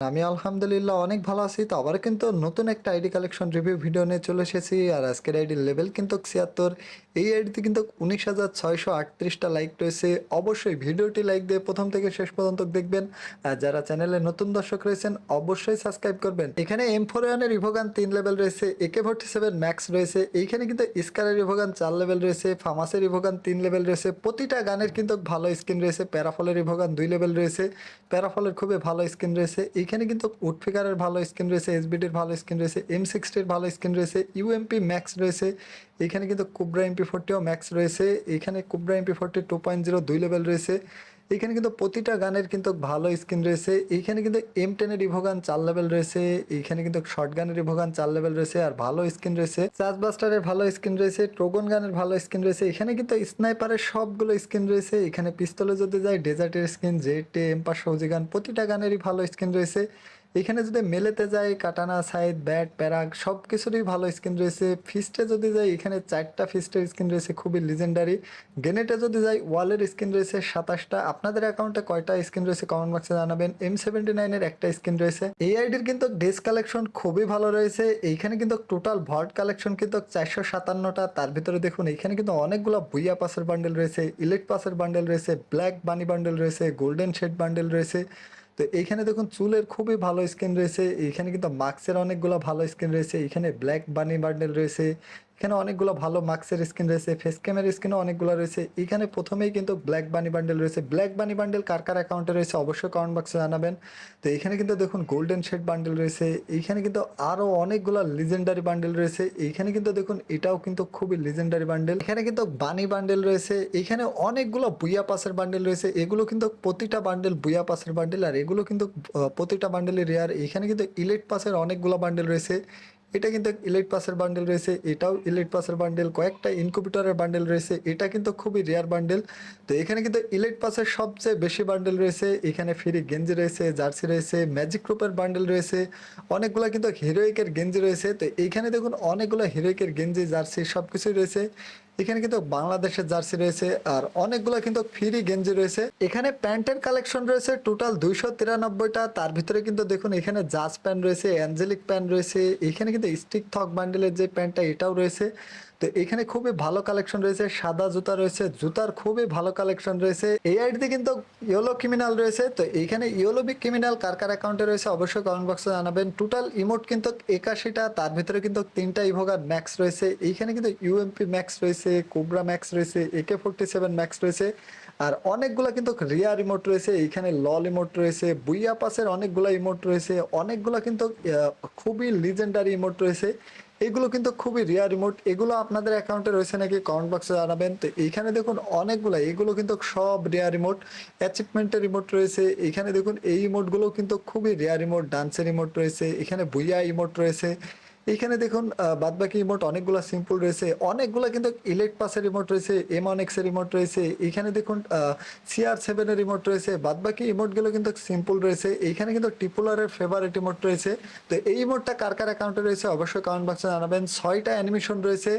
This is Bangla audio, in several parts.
আমি আলহামদুলিল্লাহ অনেক ভালো আছি। তো আবার কিন্তু নতুন একটা আইডি কালেকশন রিভিউ ভিডিও নিয়ে চলে এসেছি। আর আজকের আইডির লেভেল কিন্তু ৭৬। এই আইডিতে কিন্তু ১৯,৬৩৮টা লাইক রয়েছে। অবশ্যই ভিডিওটি লাইক দিয়ে প্রথম থেকে শেষ পর্যন্ত দেখবেন। আর যারা চ্যানেলে নতুন দর্শক রয়েছেন অবশ্যই সাবস্ক্রাইব করবেন। এখানে M41 এর রিভোগান ৩ লেভেল রয়েছে, AK47 ম্যাক্স রয়েছে। এইখানে কিন্তু স্কারের রিভোগান ৪ লেভেল রয়েছে, ফামাসের রিভোগান ৩ লেভেল রয়েছে। প্রতিটা গানের কিন্তু ভালো স্কিন রয়েছে। প্যারাফলের রিভোগান ২ লেভেল রয়েছে, প্যারাফলের খুবই ভালো স্কিন রয়েছে। এখানে কিন্তু উডফিগারের ভালো স্কিন রয়েছে, এসবিডির ভালো স্কিন রয়েছে, M60-র ভালো স্কিন রয়েছে, ইউএমপি ম্যাক্স রয়েছে। এখানে কিন্তু কুবরা MP40ও ম্যাক্স রয়েছে। এখানে কুবরা MP40 2.0 2 লেভেল রয়েছে। এখানে কিন্তু প্রতিটা গানের কিন্তু ভালো স্কিন রয়েছে। এইখানে কিন্তু M10 এর রিভোগান ৪ লেভেল রয়েছে। এইখানে কিন্তু শর্ট গানের রিভোগান ৪ লেভেল রয়েছে আর ভালো স্কিন রয়েছে। চার্জবাস্টারের ভালো স্কিন রয়েছে, ট্রোগন গানের ভালো স্কিন রয়েছে। এখানে কিন্তু স্নাইপারের সবগুলো স্কিন রয়েছে। এখানে পিস্তলে যদি যায় ডেজার্টের স্কিন, জেটে, M500 গান, প্রতিটা গানেরই ভালো স্কিন রয়েছে। এখানে যদি মেলেতে যাই কাটানা, সাইদ, ব্যাট, প্যারাগ সব কিছুরই ভালো স্কিন রয়েছে। ফিস্টে যদি যাই এখানে 4টা ফিস্টের স্কিন রয়েছে খুবই লিজেন্ডারি। গ্রেনেটে যদি যাই ওয়ালের স্কিন রয়েছে 27টা। আপনাদের অ্যাকাউন্টে কয়টা স্কিন রয়েছে কমেন্ট বক্সে জানাবেন। M79 এর একটা স্কিন রয়েছে। এই আইডির কিন্তু ডেস কালেকশন খুবই ভালো রয়েছে। এইখানে কিন্তু টোটাল ভল্ট কালেকশন কিন্তু 457টা। তার ভিতরে দেখুন এখানে কিন্তু অনেকগুলো বুইয়া পাসের বান্ডেল রয়েছে, ইলেক্ট পাসের বান্ডেল রয়েছে, ব্ল্যাক বানি বান্ডেল রয়েছে, গোল্ডেন শেড বান্ডেল রয়েছে। তো এইখানে দেখুন চুলের খুবই ভালো স্কিন রয়েছে। এইখানে কিন্তু মাস্কের অনেকগুলো ভালো স্কিন রয়েছে। এখানে ব্ল্যাক বানি বান্ডেল রয়েছে। এখানে অনেকগুলো ভালো মাস্কের স্কিন রয়েছে, ফেস ক্যামের স্কিনও অনেকগুলো রয়েছে। এখানে প্রথমেই কিন্তু ব্ল্যাক বানি বান্ডেল রয়েছে। ব্ল্যাক বানি বান্ডেল কার কার অ্যাকাউন্টে রয়েছে অবশ্যই কমেন্ট বক্সে জানাবেন। তো এখানে কিন্তু দেখুন গোল্ডেন শেড বান্ডেল রয়েছে। এইখানে কিন্তু আরও অনেকগুলো লিজেন্ডারি বান্ডেল রয়েছে। এইখানে কিন্তু দেখুন এটাও কিন্তু খুবই লিজেন্ডারি বান্ডেল। এখানে কিন্তু বানি বান্ডেল রয়েছে। এইখানে অনেকগুলো বুইয়া পাসের বান্ডেল রয়েছে। এগুলো কিন্তু প্রতিটা বান্ডেল বুইয়া পাসের বান্ডেল আর এগুলো কিন্তু প্রতিটা বান্ডেলের রেয়ার। এখানে কিন্তু ইলেট পাসের অনেকগুলো বান্ডেল রয়েছে। এটা কিন্তু ইলেট পাসের বান্ডেল রয়েছে, এটাও ইলেট পাসের বান্ডেল, কয়েকটা ইনকিউবেটরের বান্ডেল রয়েছে। এটা কিন্তু খুবই রেয়ার বান্ডেল। তো এখানে কিন্তু ইলেট পাসের সবচেয়ে বেশি বান্ডেল রয়েছে। এখানে ফ্রি গেঞ্জি রয়েছে, জার্সি রয়েছে, ম্যাজিক গ্রুপের বান্ডেল রয়েছে, অনেকগুলো কিন্তু হিরোইকের গেঞ্জি রয়েছে। তো এইখানে দেখুন অনেকগুলো হিরোইকের গেঞ্জি, জার্সি সব কিছুই রয়েছে। এখানে কিন্তু বাংলাদেশের জার্সি রয়েছে আর অনেকগুলো কিন্তু ফ্রি গেঞ্জি রয়েছে। এখানে প্যান্টের কালেকশন রয়েছে টোটাল 293টা। তার ভিতরে কিন্তু দেখুন এখানে জাজ প্যান্ট রয়েছে, অ্যাঞ্জেলিক প্যান্ট রয়েছে। এখানে কিন্তু স্টিক থক বান্ডেলের যে প্যান্টটা এটাও রয়েছে। তো এখানে খুবই ভালো কালেকশন রয়েছে। সাদা জুতা রয়েছে, জুতার খুবই ভালো কালেকশন রয়েছে। এই আইডিতে কিন্তু ইয়েলো ক্রিমিনাল রয়েছে। তো এইখানে ইয়েলো বিগ ক্রিমিনাল কার কার অ্যাকাউন্টে রয়েছে অবশ্যই কমেন্ট বক্সে জানাবেন। টোটাল ইমোট কিন্তু 81টা। তার ভিতরে কিন্তু 3টা ইভোগার ম্যাক্স রয়েছে। এইখানে কিন্তু ইউএমপি ম্যাক্স রয়েছে, কোবরা ম্যাক্স রয়েছে, AK47 ম্যাক্স রয়েছে আর অনেকগুলো কিন্তু রিয়ার ইমোট রয়েছে। এইখানে লল ইমোট রয়েছে, বুইয়া পাসের অনেকগুলো ইমোট রয়েছে, অনেকগুলো কিন্তু খুবই লিজেন্ডারি ইমোট রয়েছে। এগুলো কিন্তু খুবই রেয়ার রিমোট। এগুলো আপনাদের অ্যাকাউন্টে রয়েছে নাকি কমেন্ট বক্সে জানাবেন। তো এইখানে দেখুন অনেকগুলো, এগুলো কিন্তু সব রেয়ার রিমোট। অ্যাচিভমেন্টের রিমোট রয়েছে। এইখানে দেখুন এই ইমোটগুলো কিন্তু খুবই রেয়ার রিমোট। ডান্সের রিমোট রয়েছে, এখানে বুইয়া ইমোট রয়েছে। এইখানে দেখুন বাদবাকি রিমোট অনেকগুলো সিম্পল রয়েছে, অনেকগুলো কিন্তু ইলেক্ট পাসের রিমোট রয়েছে, M1X এর রিমোট রয়েছে। এইখানে দেখুন CR7 এর রিমোট রয়েছে। বাদবাকি ইমোটগুলো কিন্তু সিম্পল রয়েছে। এইখানে কিন্তু টিপুলারের ফেভারিট ইমোট রয়েছে। তো এই ইমোটটা কার কার অ্যাকাউন্টে রয়েছে অবশ্যই কমেন্ট বক্সে জানাবেন। 6টা অ্যানিমেশন রয়েছে।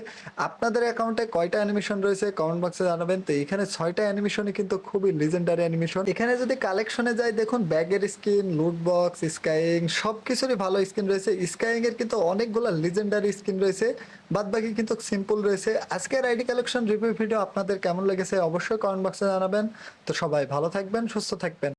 আপনাদের অ্যাকাউন্টে কয়টা অ্যানিমেশন রয়েছে কমেন্ট বক্সে জানাবেন। তো এখানে 6টা অ্যানিমেশনই কিন্তু খুবই লিজেন্ডারি অ্যানিমেশন। এখানে যদি কালেকশনে যাই দেখুন ব্যাগের স্কিন, লুট বক্স, স্কাইং সব কিছুরই ভালো স্কিন রয়েছে। স্কাইং এর কিন্তু অনেকগুলো লিজেন্ডারি স্কিন রয়েছে, বাদ বাকি কিন্তু সিম্পল রয়েছে। আজকের আইডি কালেকশন রিভিউ ভিডিও আপনাদের কেমন লেগেছে অবশ্যই কমেন্ট বক্সে জানাবেন। তো সবাই ভালো থাকবেন, সুস্থ থাকবেন।